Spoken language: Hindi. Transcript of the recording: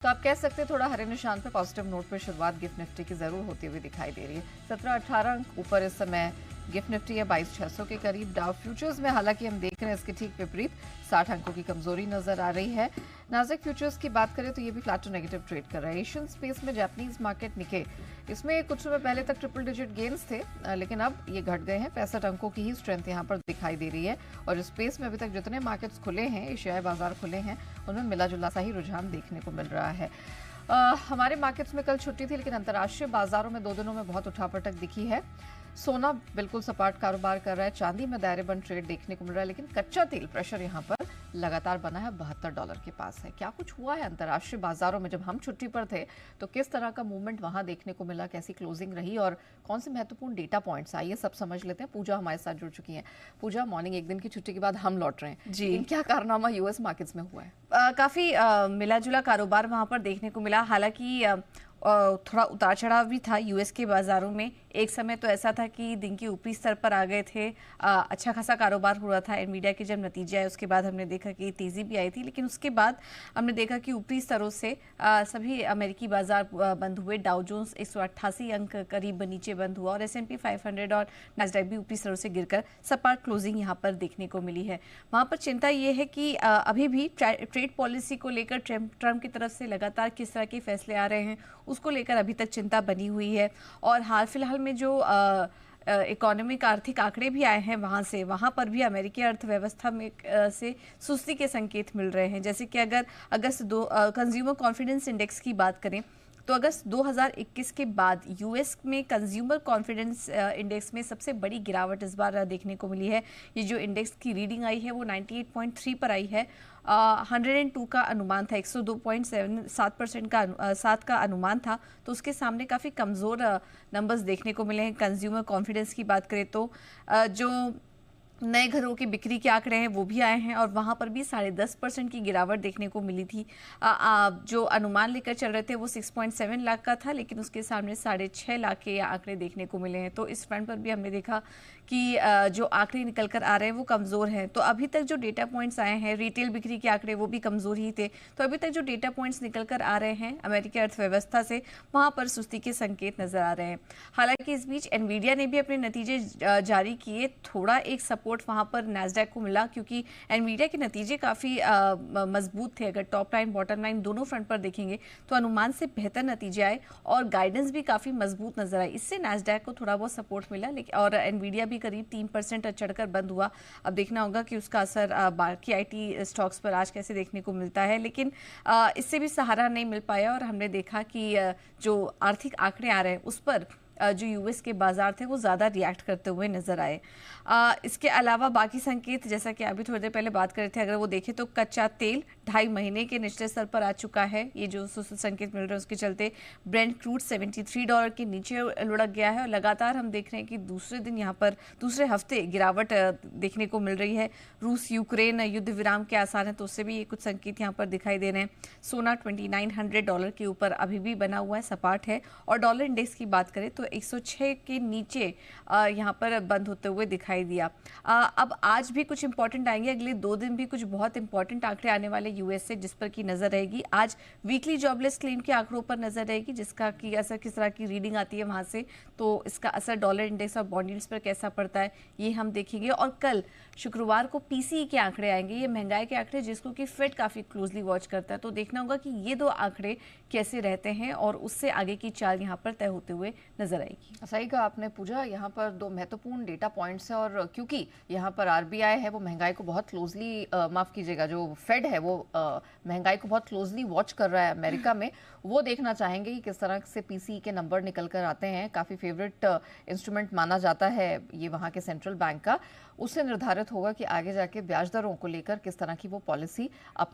तो आप कह सकते हैं थोड़ा हरे निशान पे पॉजिटिव नोट पे शुरुआत गिफ्ट निफ्टी की जरूर होती हुई दिखाई दे रही है। 17-18 अंक ऊपर इस समय गिफ्ट निफ्टी है 22,600 के करीब। डाउ फ्यूचर्स में हालांकि हम देख रहे हैं इसके ठीक विपरीत 60 अंकों की कमजोरी नजर आ रही है। नाज़िक फ्यूचर्स की बात करें तो ये भी फ्लैट टू नेगेटिव ट्रेड कर रहा है। एशियन स्पेस में जापानीज मार्केट निके, इसमें कुछ समय पहले तक ट्रिपल डिजिट गेन्स थे, लेकिन अब ये घट गए हैं। 65 अंकों की ही स्ट्रेंथ यहाँ पर दिखाई दे रही है। और स्पेस में अभी तक जितने मार्केट्स खुले हैं, एशियाई बाजार खुले हैं, उनमें मिला जुला सा ही रुझान देखने को मिल रहा है। हमारे मार्केट्स में कल छुट्टी थी, लेकिन अंतर्राष्ट्रीय बाजारों में 2 दिनों में बहुत उठापटक दिखी है। सोना बिल्कुल सपाट कारोबार कर रहा है, चांदी में दायरेबंद ट्रेड देखने को मिल रहा है, लेकिन कच्चा तेल प्रेशर यहाँ पर लगातार बना है, $72 के पास है। क्या कुछ हुआ है अंतर्राष्ट्रीय बाजारों में? जब हम छुट्टी पर थे तो किस तरह का मूवमेंट वहां देखने को मिला, कैसी क्लोजिंग रही और कौन से महत्वपूर्ण डेटा पॉइंट्स आइए सब समझ लेते हैं। पूजा हमारे साथ जुड़ चुकी है। पूजा, मॉर्निंग, एक दिन की छुट्टी के बाद हम लौट रहे हैं जी, क्या कारनामा यूएस मार्केट्स में हुआ है? काफी मिला जुला कारोबार वहां पर देखने को मिला। हालांकि थोड़ा उतार चढ़ाव भी था यूएस के बाजारों में। एक समय तो ऐसा था कि दिन के ऊपरी स्तर पर आ गए थे, अच्छा खासा कारोबार हो रहा था। एनवीडिया के जब नतीजे आए उसके बाद हमने देखा कि तेजी भी आई थी, लेकिन उसके बाद हमने देखा कि ऊपरी स्तरों से सभी अमेरिकी बाजार बंद हुए। डाउ जोन्स 188 अंक करीब नीचे बंद हुआ और S&P 500 और नैस्डैक भी ऊपरी स्तरों से गिरकर सपाट क्लोजिंग यहाँ पर देखने को मिली है। वहाँ पर चिंता ये है कि अभी भी ट्रेड पॉलिसी को लेकर ट्रम्प की तरफ से लगातार किस तरह के फैसले आ रहे हैं, उसको लेकर अभी तक चिंता बनी हुई है। और हाल फिलहाल में जो इकोनॉमिक आर्थिक आंकड़े भी आए हैं वहां पर भी अमेरिकी अर्थव्यवस्था में से सुस्ती के संकेत मिल रहे हैं। जैसे कि अगर अगस्त कंज्यूमर कॉन्फिडेंस इंडेक्स की बात करें तो अगस्त 2021 के बाद यूएस में कंज्यूमर कॉन्फिडेंस इंडेक्स में सबसे बड़ी गिरावट इस बार देखने को मिली है। ये जो इंडेक्स की रीडिंग आई है वो 98.3 पर आई है। 102 का अनुमान था, 102.7% का 7 का अनुमान था, तो उसके सामने काफ़ी कमज़ोर नंबर्स देखने को मिले हैं। कंज्यूमर कॉन्फिडेंस की बात करें तो जो नए घरों की बिक्री के आंकड़े हैं वो भी आए हैं और वहां पर भी 10.5% की गिरावट देखने को मिली थी। जो अनुमान लेकर चल रहे थे वो 6.7 लाख का था, लेकिन उसके सामने 6.5 लाख के आंकड़े देखने को मिले हैं। तो इस फ्रंट पर भी हमने देखा कि जो आंकड़े निकल कर आ रहे हैं वो कमज़ोर हैं। तो अभी तक जो डेटा पॉइंट्स आए हैं, रिटेल बिक्री के आंकड़े वो भी कमज़ोर ही थे। तो अभी तक जो डेटा पॉइंट्स निकल कर आ रहे हैं अमेरिकी अर्थव्यवस्था से, वहाँ पर सुस्ती के संकेत नजर आ रहे हैं। हालांकि इस बीच एनवीडिया ने भी अपने नतीजे जारी किए। थोड़ा एक सपोर्ट वहां पर नैस्डैक को मिला क्योंकि एनवीडिया के नतीजे काफ़ी मजबूत थे। अगर टॉप लाइन बॉटम लाइन दोनों फ्रंट पर देखेंगे तो अनुमान से बेहतर नतीजे आए और गाइडेंस भी काफ़ी मजबूत नजर आई। इससे नैस्डैक को थोड़ा बहुत सपोर्ट मिला, लेकिन और एनवीडिया भी करीब 3% चढ़कर बंद हुआ। अब देखना होगा कि उसका असर बाकी आईटी स्टॉक्स पर आज कैसे देखने को मिलता है, लेकिन इससे भी सहारा नहीं मिल पाया और हमने देखा कि जो आर्थिक आंकड़े आ रहे हैं उस पर जो यूएस के बाजार थे वो ज़्यादा रिएक्ट करते हुए नजर आए। इसके अलावा बाकी संकेत, जैसा कि अभी थोड़ी देर पहले बात कर रहे थे, अगर वो देखें तो कच्चा तेल 2.5 महीने के निचले स्तर पर आ चुका है। ये जो संकेत मिल रहे हैं उसके चलते ब्रेंट क्रूड $73 के नीचे लुढ़क गया है और लगातार हम देख रहे हैं कि दूसरे दिन यहाँ पर दूसरे हफ्ते गिरावट देखने को मिल रही है। रूस यूक्रेन युद्ध विराम के आसार हैं तो उससे भी ये कुछ संकेत यहाँ पर दिखाई दे रहे हैं। सोना $2,900 के ऊपर अभी भी बना हुआ है, सपाट है। और डॉलर इंडेक्स की बात करें तो 106 के नीचे यहाँ पर बंद होते हुए दिखाई दिया। अब आज भी कुछ इंपॉर्टेंट आएंगे, अगले 2 दिन भी कुछ बहुत इंपॉर्टेंट आंकड़े आने वाले यूएस से, जिस पर की नजर रहेगी। आज वीकली जॉबलेस क्लेम के आंकड़ों पर नजर रहेगी, जिसका की असर किस तरह की रीडिंग आती है वहां से, तो इसका असर डॉलर इंडेक्स और बॉन्ड यील्ड्स पर कैसा पड़ता है ये हम देखेंगे। और कल शुक्रवार को पीसीई के आंकड़े आएंगे, ये महंगाई के आंकड़े जिसको कि फेड काफी क्लोजली वॉच करता है। तो देखना होगा कि ये 2 आंकड़े कैसे रहते हैं और उससे आगे की चाल यहाँ पर तय होते हुए नजर आएगी। सही कहा आपने पूजा, यहाँ पर 2 महत्वपूर्ण डेटा पॉइंट्स हैं और क्योंकि यहाँ पर आरबीआई है वो महंगाई को बहुत क्लोजली, माफ कीजिएगा, जो फेड है वो महंगाई को बहुत क्लोजली वॉच कर रहा है अमेरिका में, वो देखना चाहेंगे कि किस तरह से पीसीई के नंबर निकल कर आते हैं। काफी फेवरेट इंस्ट्रूमेंट माना जाता है ये वहाँ के सेंट्रल बैंक का। उससे निर्धारित होगा कि आगे जाके ब्याज दरों को लेकर किस तरह की वो पॉलिसी अपना